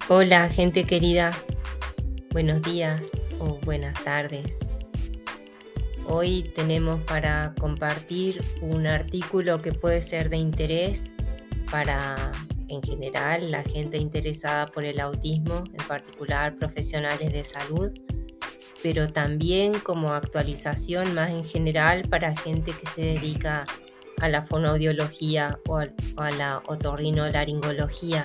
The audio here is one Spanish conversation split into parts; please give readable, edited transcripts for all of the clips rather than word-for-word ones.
Hola, gente querida. Buenos días o buenas tardes. Hoy tenemos para compartir un artículo que puede ser de interés para, en general, la gente interesada por el autismo, en particular profesionales de salud, pero también como actualización más en general para gente que se dedica a la fonoaudiología o a la otorrinolaringología.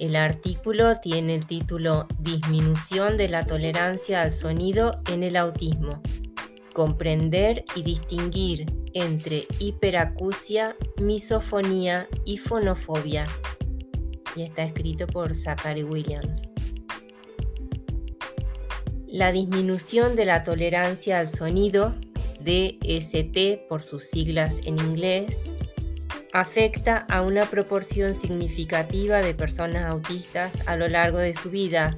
El artículo tiene el título Disminución de la tolerancia al sonido en el autismo. Comprender y distinguir entre hiperacusia, misofonía y fonofobia. Y está escrito por Zachary Williams. La disminución de la tolerancia al sonido, DST por sus siglas en inglés, afecta a una proporción significativa de personas autistas a lo largo de su vida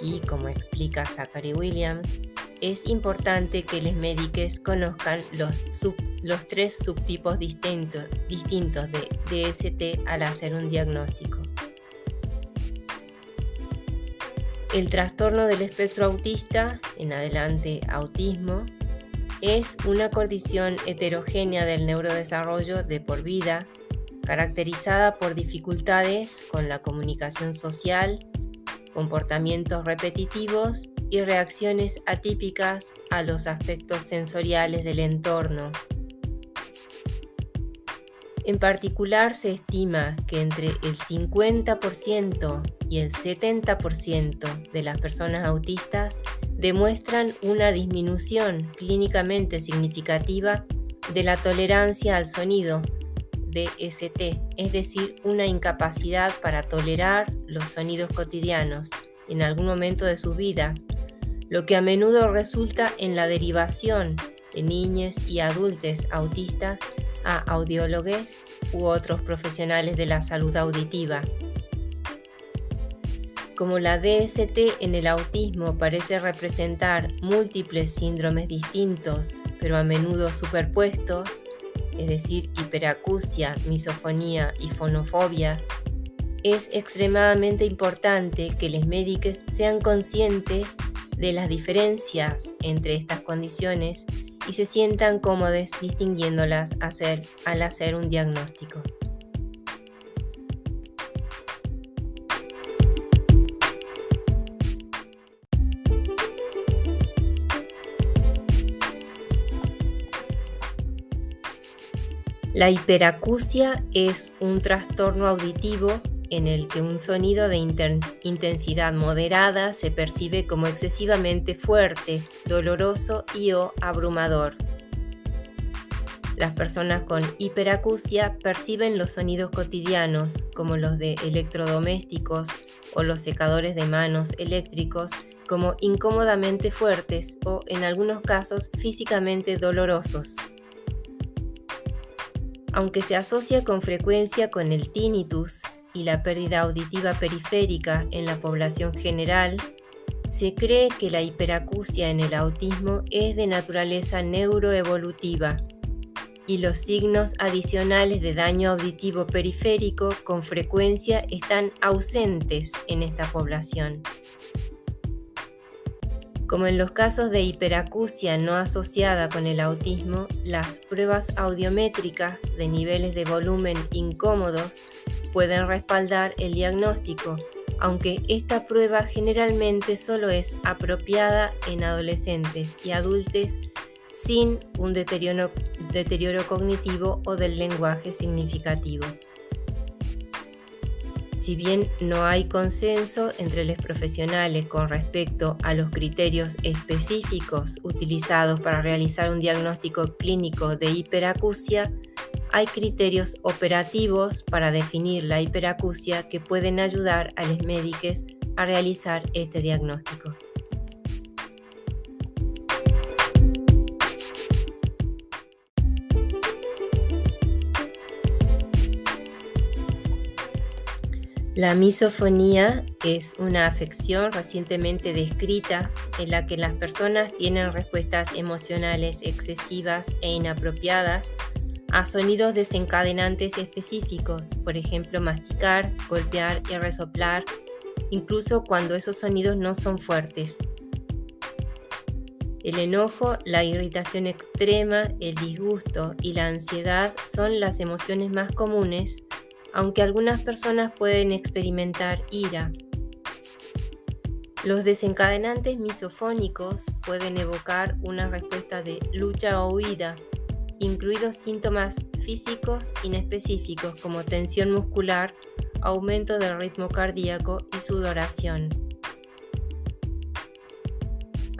y, como explica Zachary Williams, es importante que los médicos conozcan los tres subtipos distintos de DST al hacer un diagnóstico. El trastorno del espectro autista, en adelante autismo, es una condición heterogénea del neurodesarrollo de por vida, caracterizada por dificultades con la comunicación social, comportamientos repetitivos y reacciones atípicas a los aspectos sensoriales del entorno. En particular, se estima que entre el 50% y el 70% de las personas autistas demuestran una disminución clínicamente significativa de la tolerancia al sonido, DST, es decir, una incapacidad para tolerar los sonidos cotidianos en algún momento de sus vidas, lo que a menudo resulta en la derivación de niños y adultos autistas a audiólogos u otros profesionales de la salud auditiva. Como la DST en el autismo parece representar múltiples síndromes distintos, pero a menudo superpuestos, es decir, hiperacusia, misofonía y fonofobia, es extremadamente importante que los médicos sean conscientes de las diferencias entre estas condiciones y se sientan cómodos distinguiéndolas al hacer un diagnóstico. La hiperacusia es un trastorno auditivo en el que un sonido de intensidad moderada se percibe como excesivamente fuerte, doloroso o abrumador. Las personas con hiperacusia perciben los sonidos cotidianos, como los de electrodomésticos o los secadores de manos eléctricos, como incómodamente fuertes o, en algunos casos, físicamente dolorosos. Aunque se asocia con frecuencia con el tinnitus y la pérdida auditiva periférica en la población general, se cree que la hiperacusia en el autismo es de naturaleza neuroevolutiva y los signos adicionales de daño auditivo periférico con frecuencia están ausentes en esta población. Como en los casos de hiperacusia no asociada con el autismo, las pruebas audiométricas de niveles de volumen incómodos pueden respaldar el diagnóstico, aunque esta prueba generalmente solo es apropiada en adolescentes y adultos sin un deterioro cognitivo o del lenguaje significativo. Si bien no hay consenso entre los profesionales con respecto a los criterios específicos utilizados para realizar un diagnóstico clínico de hiperacusia, hay criterios operativos para definir la hiperacusia que pueden ayudar a los médicos a realizar este diagnóstico. La misofonía es una afección recientemente descrita en la que las personas tienen respuestas emocionales excesivas e inapropiadas a sonidos desencadenantes específicos, por ejemplo, masticar, golpear y resoplar, incluso cuando esos sonidos no son fuertes. El enojo, la irritación extrema, el disgusto y la ansiedad son las emociones más comunes, aunque algunas personas pueden experimentar ira. Los desencadenantes misofónicos pueden evocar una respuesta de lucha o huida, incluidos síntomas físicos inespecíficos como tensión muscular, aumento del ritmo cardíaco y sudoración.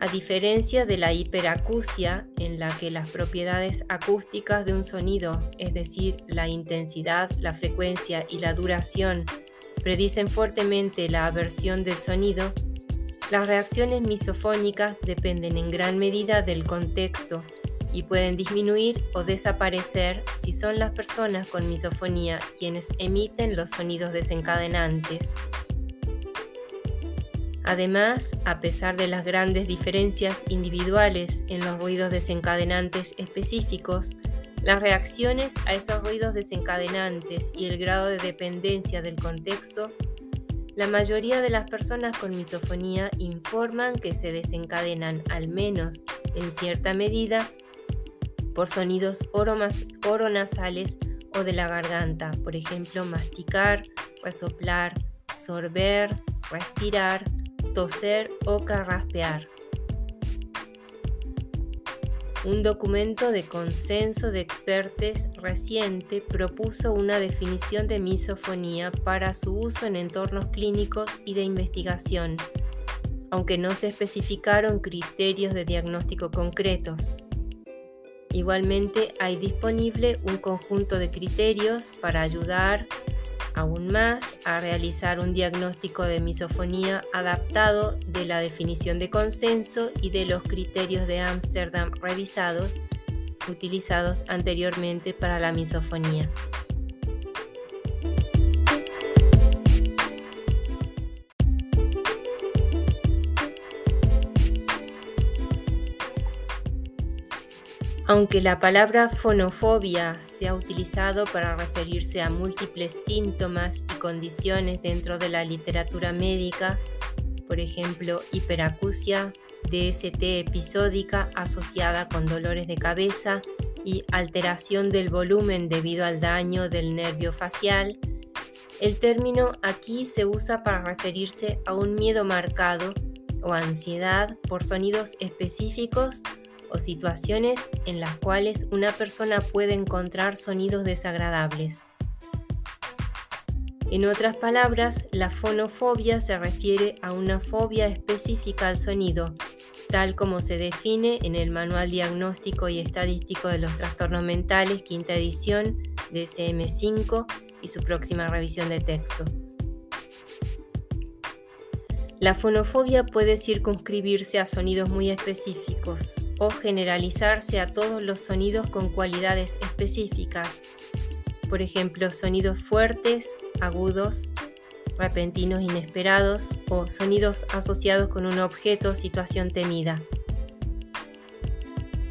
A diferencia de la hiperacusia, en la que las propiedades acústicas de un sonido, es decir, la intensidad, la frecuencia y la duración, predicen fuertemente la aversión del sonido, las reacciones misofónicas dependen en gran medida del contexto y pueden disminuir o desaparecer si son las personas con misofonía quienes emiten los sonidos desencadenantes. Además, a pesar de las grandes diferencias individuales en los ruidos desencadenantes específicos, las reacciones a esos ruidos desencadenantes y el grado de dependencia del contexto, la mayoría de las personas con misofonía informan que se desencadenan, al menos en cierta medida, por sonidos oronasales o de la garganta, por ejemplo, masticar, resoplar, sorber, respirar, toser o carraspear. Un documento de consenso de expertos reciente propuso una definición de misofonía para su uso en entornos clínicos y de investigación, aunque no se especificaron criterios de diagnóstico concretos. Igualmente, hay disponible un conjunto de criterios para ayudar aún más a realizar un diagnóstico de misofonía adaptado de la definición de consenso y de los criterios de Ámsterdam revisados, utilizados anteriormente para la misofonía. Aunque la palabra fonofobia se ha utilizado para referirse a múltiples síntomas y condiciones dentro de la literatura médica, por ejemplo, hiperacusia, DST episódica asociada con dolores de cabeza y alteración del volumen debido al daño del nervio facial, el término aquí se usa para referirse a un miedo marcado o ansiedad por sonidos específicos o situaciones en las cuales una persona puede encontrar sonidos desagradables. En otras palabras, la fonofobia se refiere a una fobia específica al sonido, tal como se define en el Manual Diagnóstico y Estadístico de los Trastornos Mentales, quinta edición, DSM-5 y su próxima revisión de texto. La fonofobia puede circunscribirse a sonidos muy específicos o generalizarse a todos los sonidos con cualidades específicas, por ejemplo, sonidos fuertes, agudos, repentinos, inesperados o sonidos asociados con un objeto o situación temida.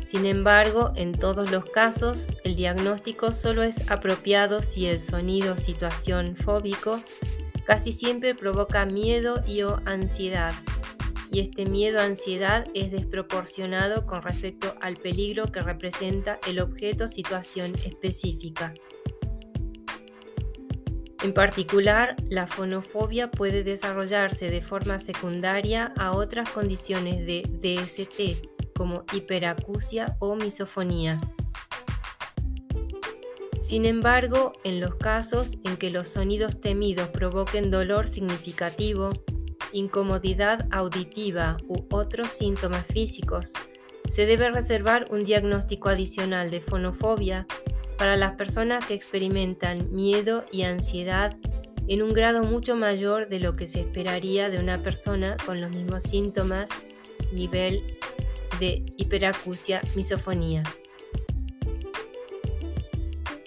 Sin embargo, en todos los casos, el diagnóstico solo es apropiado si el sonido o situación fóbico casi siempre provoca miedo o ansiedad, y este miedo o ansiedad es desproporcionado con respecto al peligro que representa el objeto o situación específica. En particular, la fonofobia puede desarrollarse de forma secundaria a otras condiciones de DST, como hiperacusia o misofonía. Sin embargo, en los casos en que los sonidos temidos provoquen dolor significativo, incomodidad auditiva u otros síntomas físicos, se debe reservar un diagnóstico adicional de fonofobia para las personas que experimentan miedo y ansiedad en un grado mucho mayor de lo que se esperaría de una persona con los mismos síntomas, nivel de hiperacusia, misofonía.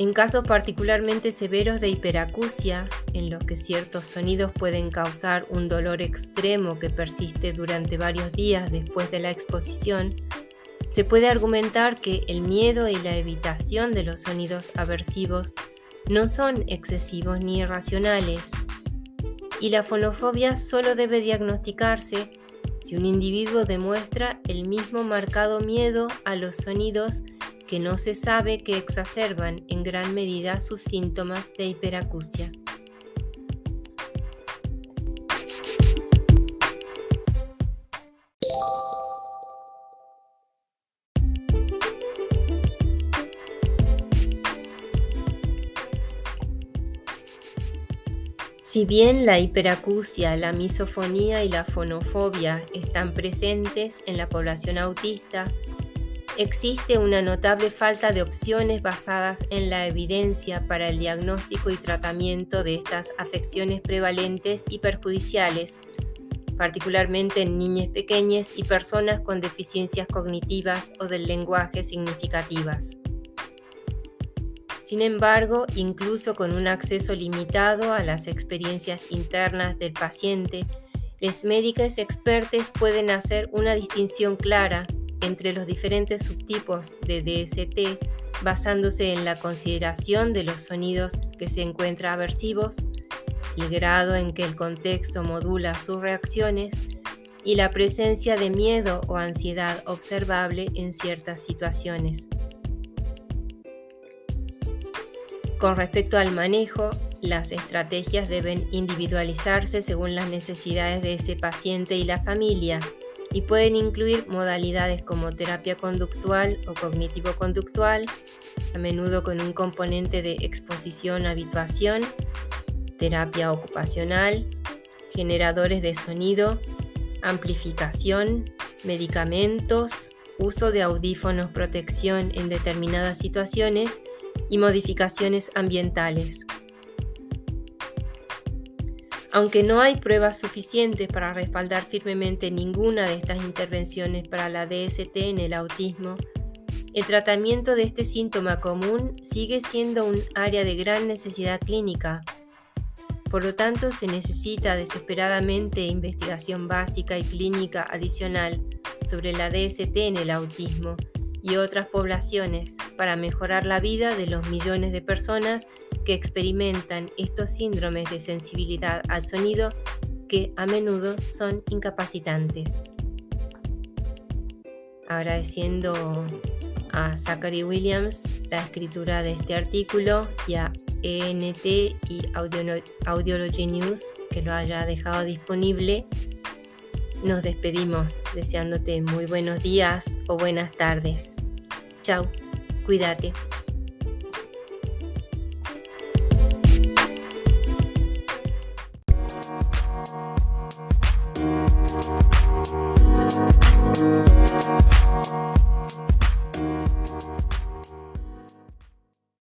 En casos particularmente severos de hiperacusia, en los que ciertos sonidos pueden causar un dolor extremo que persiste durante varios días después de la exposición, Se puede argumentar que el miedo y la evitación de los sonidos aversivos no son excesivos ni irracionales, y la fonofobia solo debe diagnosticarse si un individuo demuestra el mismo marcado miedo a los sonidos que no se sabe que exacerban en gran medida sus síntomas de hiperacusia. Si bien la hiperacusia, la misofonía y la fonofobia están presentes en la población autista, existe una notable falta de opciones basadas en la evidencia para el diagnóstico y tratamiento de estas afecciones prevalentes y perjudiciales, particularmente en niños pequeños y personas con deficiencias cognitivas o del lenguaje significativas. Sin embargo, incluso con un acceso limitado a las experiencias internas del paciente, los médicos expertos pueden hacer una distinción clara entre los diferentes subtipos de DST basándose en la consideración de los sonidos que se encuentran aversivos, el grado en que el contexto modula sus reacciones y la presencia de miedo o ansiedad observable en ciertas situaciones. Con respecto al manejo, las estrategias deben individualizarse según las necesidades de ese paciente y la familia y pueden incluir modalidades como terapia conductual o cognitivo-conductual, a menudo con un componente de exposición-habituación, terapia ocupacional, generadores de sonido, amplificación, medicamentos, uso de audífonos protección en determinadas situaciones y modificaciones ambientales. Aunque no hay pruebas suficientes para respaldar firmemente ninguna de estas intervenciones para la DST en el autismo, el tratamiento de este síntoma común sigue siendo un área de gran necesidad clínica. Por lo tanto, se necesita desesperadamente investigación básica y clínica adicional sobre la DST en el autismo y otras poblaciones para mejorar la vida de los millones de personas que experimentan estos síndromes de sensibilidad al sonido que a menudo son incapacitantes. Agradeciendo a Zachary Williams la escritura de este artículo y a ENT y Audiology News que lo haya dejado disponible. Nos despedimos deseándote muy buenos días o buenas tardes. Chao, cuídate.